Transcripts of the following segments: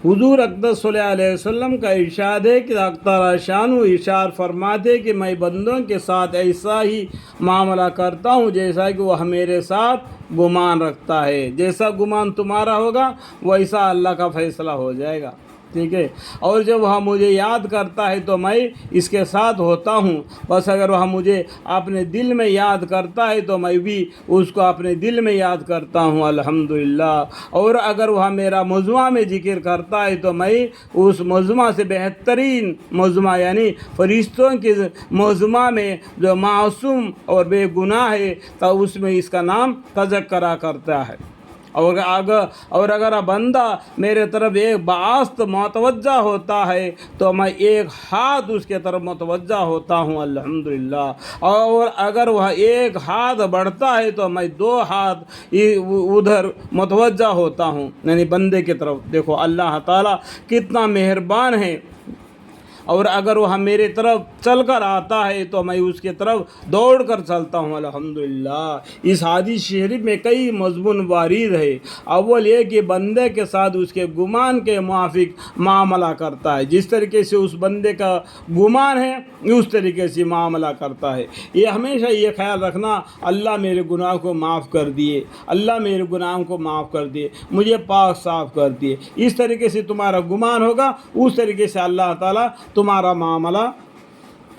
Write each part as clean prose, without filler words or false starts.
حضور اقدس صلی اللہ علیہ وسلم کا ارشاد ہے کہ حق تعالی شان ارشاد فرماتے کہ میں بندوں کے ساتھ ایسا ہی معاملہ کرتا ہوں جیسا کہ وہ میرے ساتھ گمان رکھتا ہے، جیسا گمان تمہارا ہوگا ویسا اللہ کا فیصلہ ہو جائے گا، ٹھیک ہے۔ اور جب وہ مجھے یاد کرتا ہے تو میں اس کے ساتھ ہوتا ہوں، بس اگر وہ مجھے اپنے دل میں یاد کرتا ہے تو میں بھی اس کو اپنے دل میں یاد کرتا ہوں، الحمدللہ۔ اور اگر وہ میرا مجمع میں ذکر کرتا ہے تو میں اس مجمع سے بہترین مجمع یعنی فرشتوں کے مجمع میں جو معصوم اور بے گناہ ہے تو اس میں اس کا نام تذکرہ کرتا ہے۔ اور اگر بندہ میرے طرف ایک بآست متوجہ ہوتا ہے تو میں ایک ہاتھ اس کے طرف متوجہ ہوتا ہوں، الحمدللہ۔ اور اگر وہ ایک ہاتھ بڑھتا ہے تو میں 2 ہاتھ ادھر متوجہ ہوتا ہوں، یعنی بندے کی طرف۔ دیکھو اللہ تعالیٰ کتنا مہربان ہے۔ اور اگر وہ میرے طرف چل کر آتا ہے تو میں اس کی طرف دوڑ کر چلتا ہوں، الحمدللہ۔ اس حدیث شریف میں کئی مضمون وارد ہے۔ اول یہ کہ بندے کے ساتھ اس کے گمان کے موافق معاملہ کرتا ہے، جس طریقے سے اس بندے کا گمان ہے اس طریقے سے معاملہ کرتا ہے۔ یہ ہمیشہ یہ خیال رکھنا اللہ میرے گناہ کو معاف کر دیے، اللہ میرے گناہوں کو معاف کر دیے، مجھے پاک صاف کر دیے۔ اس طریقے سے تمہارا گمان ہوگا، اس طریقے سے اللہ تعالیٰ تمہارا معاملہ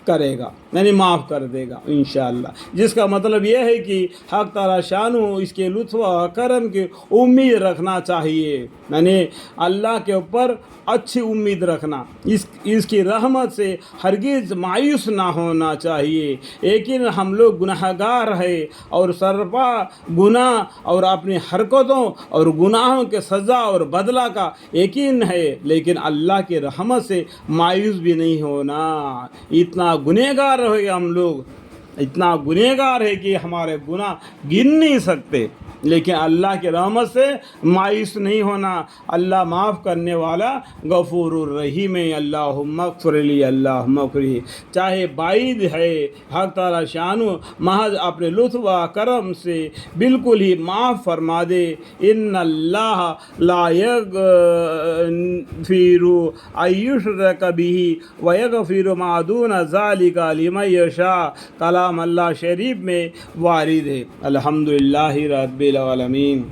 کرے گا، یعنی معاف کر دے گا انشاءاللہ۔ جس کا مطلب یہ ہے کہ حق تعالی شان اس کے لطف و کرم کی امید رکھنا چاہیے، یعنی اللہ کے اوپر اچھی امید رکھنا، اس کی رحمت سے ہرگز مایوس نہ ہونا چاہیے۔ لیکن ہم لوگ گناہگار ہیں اور سرپا گناہ اور اپنی حرکتوں اور گناہوں کے سزا اور بدلہ کا یقین ہے، لیکن اللہ کی رحمت سے مایوس بھی نہیں ہونا۔ اتنا گنہگار ہے ہم لوگ، اتنا گنہگار ہے کہ ہمارے گناہ گن نہیں سکتے، لیکن اللہ کی رحمت سے مایوس نہیں ہونا۔ اللہ معاف کرنے والا غفور الرحیم ہے، اللہم اغفر لی، اللہم اغفر لی۔ چاہے بعید ہے، حق تعالی شان محض اپنے لطف و کرم سے بالکل ہی معاف فرما دے۔ ان اللہ لا یغفر ان یشرک بہ ویغفر ما دون ذلک لمن یشاء، کلام اللہ شریف میں وارد ہے۔ الحمدللہ رب العالمین۔